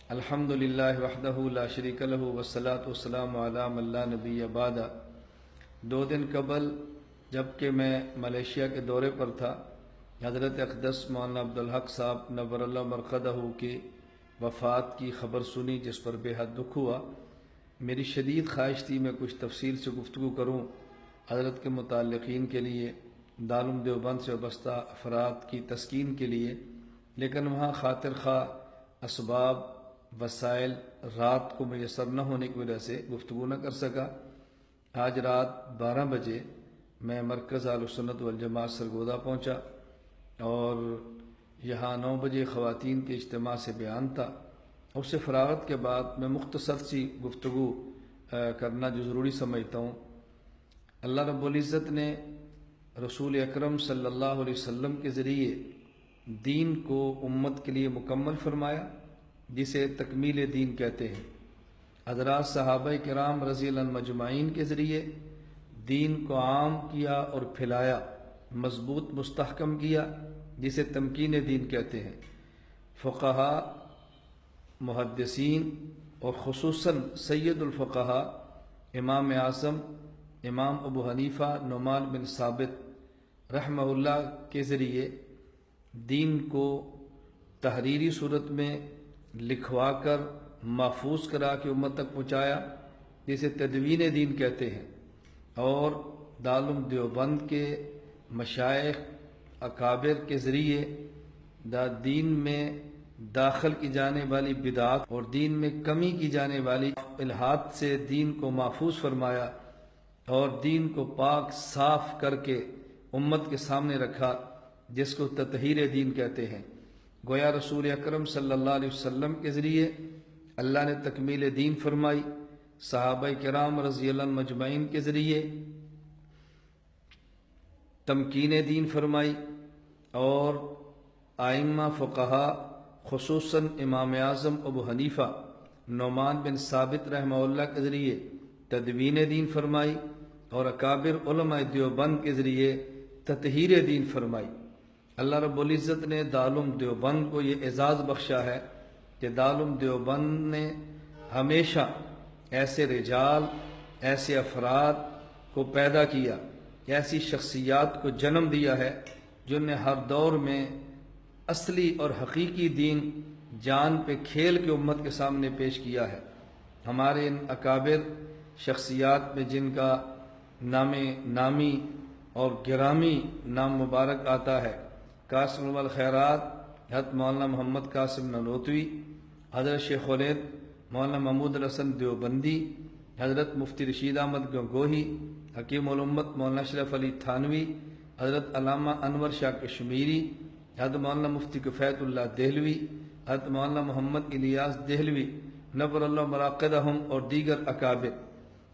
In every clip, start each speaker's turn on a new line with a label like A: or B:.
A: الحمدللہ وحدہ لا شریک لہ والصلاۃ والسلام علی من لا نبی بعد۔ 2 دن قبل جب کہ میں ملیشیا کے دورے پر تھا، حضرت اقدس مولانا عبدالحق صاحب نور اللہ مرقدہ کی وفات کی خبر سنی، جس پر بے حد دکھ ہوا۔ میری شدید خواہش تھی میں کچھ تفصیل سے گفتگو کروں حضرت کے متعلقین کے لیے، دارالعلوم دیوبند سے وابستہ افراد کی تسکین کے لیے، لیکن وہاں خاطر خواہ اسباب وسائل رات کو میسر نہ ہونے کی وجہ سے گفتگو نہ کر سکا۔ آج رات 12 بجے میں مرکز اہل سنت والجماعت سرگودا پہنچا اور یہاں 9 بجے خواتین کے اجتماع سے بیان تھا۔ اس سے فراغت کے بعد میں مختصر سی گفتگو کرنا جو ضروری سمجھتا ہوں۔ اللہ رب العزت نے رسول اکرم صلی اللہ علیہ وسلم کے ذریعے دین کو امت کے لیے مکمل فرمایا، جسے تکمیل دین کہتے ہیں۔ حضرات صحابہ کرام رضی اللہ عنہم مجمعین کے ذریعے دین کو عام کیا اور پھیلایا، مضبوط مستحکم کیا، جسے تمکین دین کہتے ہیں۔ فقہا، محدثین اور خصوصاً سید الفقہا امام اعظم امام ابو حنیفہ نعمان بن ثابت رحمہ اللہ کے ذریعے دین کو تحریری صورت میں لکھوا کر محفوظ کرا کے امت تک پہنچایا، جسے تدوین دین کہتے ہیں۔ اور دارالعلوم دیوبند کے مشائخ اکابر کے ذریعے دین میں داخل کی جانے والی بدعات اور دین میں کمی کی جانے والی الحاد سے دین کو محفوظ فرمایا اور دین کو پاک صاف کر کے امت کے سامنے رکھا، جس کو تطہیر دین کہتے ہیں۔ گویا رسول اکرم صلی اللہ علیہ وسلم کے ذریعے اللہ نے تکمیل دین فرمائی، صحابہ کرام رضی اللہ عنہم مجمعین کے ذریعے تمکین دین فرمائی، اور ائمہ فقہا خصوصاً امام اعظم ابو حنیفہ نعمان بن ثابت رحمہ اللہ کے ذریعے تدوین دین فرمائی، اور اکابر علماء دیوبند کے ذریعے تطہیر دین فرمائی۔ اللہ رب العزت نے دارالعلوم دیوبند کو یہ اعزاز بخشا ہے کہ دارالعلوم دیوبند نے ہمیشہ ایسے رجال، ایسے افراد کو پیدا کیا، ایسی شخصیات کو جنم دیا ہے جن نے ہر دور میں اصلی اور حقیقی دین جان پہ کھیل کے امت کے سامنے پیش کیا ہے۔ ہمارے ان اکابر شخصیات میں جن کا نامی اور گرامی نام مبارک آتا ہے، قاسم الخیرات حضرت مولانا محمد قاسم نانوتوی، حضرت شیخ الہند مولانا محمود الحسن دیوبندی، حضرت مفتی رشید احمد گنگوہی، حکیم الامت مولانا اشرف علی تھانوی، حضرت علامہ انور شاہ کشمیری، حضرت مولانا مفتی کفایت اللہ دہلوی، حضرت مولانا محمد الیاس دہلوی نور اللہ مراقدہم، اور دیگر اکابر،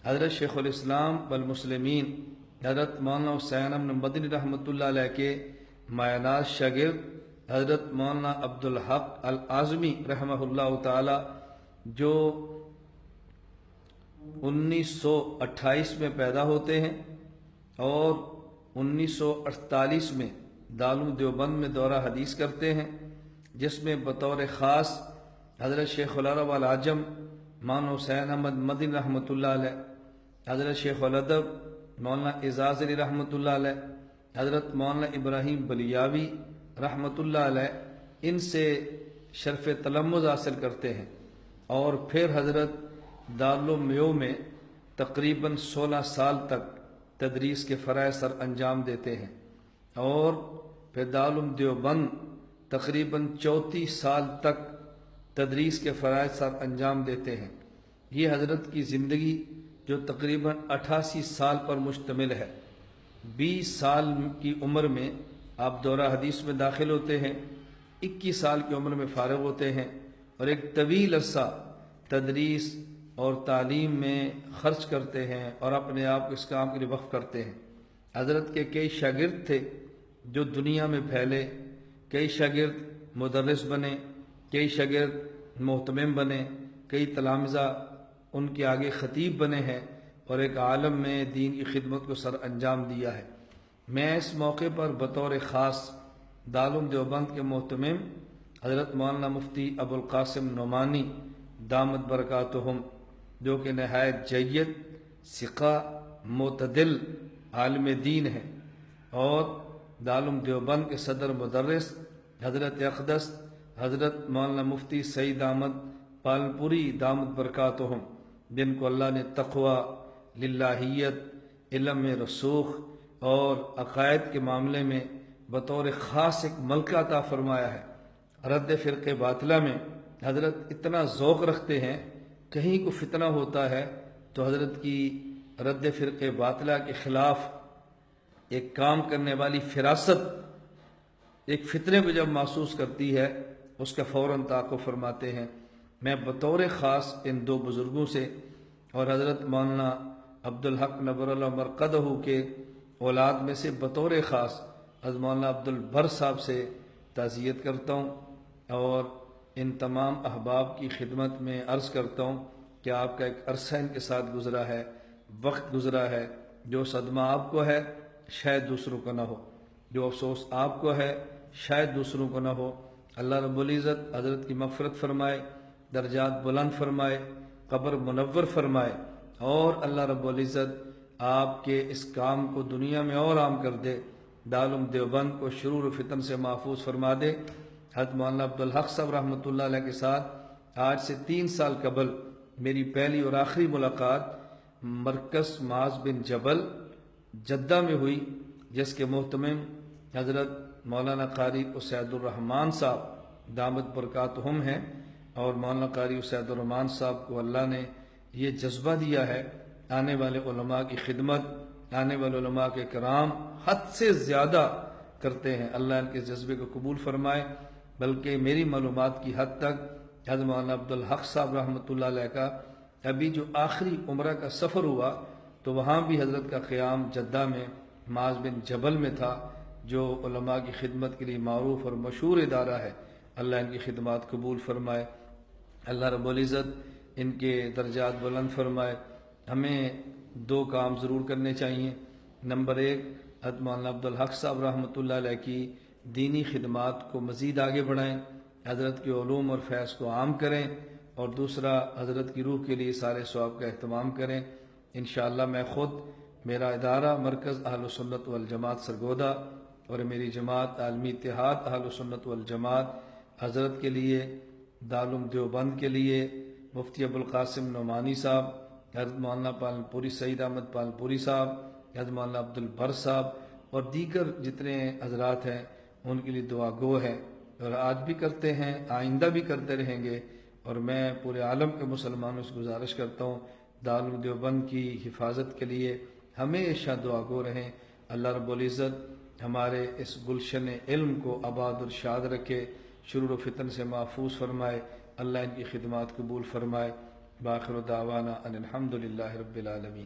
A: حضرت شیخ الاسلام والمسلمین حضرت مولانا حسین احمد مدنی رحمۃ اللہ علیہ کے مایہ شاگرد حضرت مولانا عبدالحق العظمی رحمہ اللہ تعالی، جو 1928 میں پیدا ہوتے ہیں اور 1948 میں دارالعلوم دیوبند میں دورہ حدیث کرتے ہیں، جس میں بطور خاص حضرت شیخ العرب العجم مولانا حسین احمد مدنی رحمۃ اللہ علیہ، حضرت شیخ الادب مولانا اعزاز علی رحمۃ اللہ علیہ، حضرت مولانا ابراہیم بلیاوی رحمۃ اللہ علیہ، ان سے شرف تلمذ حاصل کرتے ہیں، اور پھر حضرت دارالعلوم میو میں تقریباً 16 سال تک تدریس کے فرائض سر انجام دیتے ہیں، اور پھر دارالعلوم دیوبند تقریباً 34 سال تک تدریس کے فرائض سر انجام دیتے ہیں۔ یہ حضرت کی زندگی جو تقریباً 88 سال پر مشتمل ہے۔ 20 سال کی عمر میں آپ دورہ حدیث میں داخل ہوتے ہیں، 21 سال کی عمر میں فارغ ہوتے ہیں، اور ایک طویل عرصہ تدریس اور تعلیم میں خرچ کرتے ہیں اور اپنے آپ کو اس کام کے لیے وقف کرتے ہیں۔ حضرت کے کئی شاگرد تھے جو دنیا میں پھیلے، کئی شاگرد مدرس بنے، کئی شاگرد محتمم بنے، کئی تلامذہ ان کے آگے خطیب بنے ہیں، اور ایک عالم میں دین کی خدمت کو سر انجام دیا ہے۔ میں اس موقع پر بطور خاص دارالعلوم دیوبند کے محتمم حضرت مولانا مفتی ابوالقاسم نعمانی دامت برکاتہم، جو کہ نہایت جید، ثقہ، معتدل عالم دین ہے، اور دارالعلوم دیوبند کے صدر مدرس حضرت اقدس حضرت مولانا مفتی سعید احمد پالنپوری دامت برکاتہم، جن کو اللہ نے تقوی، للہیت، علم میں رسوخ اور عقائد کے معاملے میں بطور خاص ایک ملکہ عطا فرمایا ہے۔ رد فرقے باطلہ میں حضرت اتنا ذوق رکھتے ہیں، کہیں کو فتنہ ہوتا ہے تو حضرت کی رد فرقے باطلہ کے خلاف ایک کام کرنے والی فراست ایک فتنے کو جب محسوس کرتی ہے، اس کا فوراً تعاقب فرماتے ہیں۔ میں بطور خاص ان دو بزرگوں سے اور حضرت مولانا عبدالحق نبر اللہ مرقدہ کے اولاد میں سے بطور خاص حضرت مولانا عبدالبر صاحب سے تعزیت کرتا ہوں، اور ان تمام احباب کی خدمت میں عرض کرتا ہوں کہ آپ کا ایک عرصہ ان کے ساتھ گزرا ہے، وقت گزرا ہے، جو صدمہ آپ کو ہے شاید دوسروں کو نہ ہو، جو افسوس آپ کو ہے شاید دوسروں کو نہ ہو۔ اللہ رب العزت حضرت کی مغفرت فرمائے، درجات بلند فرمائے، قبر منور فرمائے، اور اللہ رب العزت آپ کے اس کام کو دنیا میں اور عام کر دے، دارالعلوم دیوبند کو شرور و فتن سے محفوظ فرما دے۔ حضرت مولانا عبدالحق صاحب رحمۃ اللہ علیہ کے ساتھ آج سے 3 سال قبل میری پہلی اور آخری ملاقات مرکز معاذ بن جبل جدہ میں ہوئی، جس کے محتمم حضرت مولانا قاری اسید الرحمان صاحب دامت برکاتہم ہیں، اور مولانا قاری اسید الرحمان صاحب کو اللہ نے یہ جذبہ دیا ہے، آنے والے علماء کی خدمت، آنے والے علماء کے کرام حد سے زیادہ کرتے ہیں، اللہ ان کے جذبے کو قبول فرمائے۔ بلکہ میری معلومات کی حد تک حضرت مولانا عبدالحق صاحب رحمۃ اللہ علیہ کا ابھی جو آخری عمرہ کا سفر ہوا تو وہاں بھی حضرت کا قیام جدہ میں معاذ بن جبل میں تھا، جو علماء کی خدمت کے لیے معروف اور مشہور ادارہ ہے۔ اللہ ان کی خدمات قبول فرمائے، اللہ رب العزت ان کے درجات بلند فرمائے۔ ہمیں 2 کام ضرور کرنے چاہیے۔ نمبر 1، حضرت مولانا عبدالحق صاحب رحمۃ اللہ علیہ کی دینی خدمات کو مزید آگے بڑھائیں، حضرت کے علوم اور فیض کو عام کریں، اور دوسرا حضرت کی روح کے لیے سارے ثواب کا اہتمام کریں۔ انشاءاللہ میں خود، میرا ادارہ مرکز اہل سنت والجماعت سرگودا اور میری جماعت عالمی اتحاد اہل سنت والجماعت حضرت کے لیے، دارالعلوم دیوبند کے لیے مفتی ابوالقاسم نعمانی صاحب، حضرت مولانا پالنپوری سعید احمد پالنپوری صاحب، حضرت مولانا عبدالبر صاحب اور دیگر جتنے حضرات ہیں ان کے لیے دعا گو ہے، اور آج بھی کرتے ہیں، آئندہ بھی کرتے رہیں گے۔ اور میں پورے عالم کے مسلمانوں سے گزارش کرتا ہوں دارالعلوم دیوبند کی حفاظت کے لیے ہمیشہ دعا گو رہیں۔ اللہ رب العزت ہمارے اس گلشن علم کو آباد اور شاد رکھے، شرور و فتن سے محفوظ فرمائے، اللہ ان کی خدمات قبول فرمائے۔ باخر دعوانا ان الحمد للہ رب العالمین۔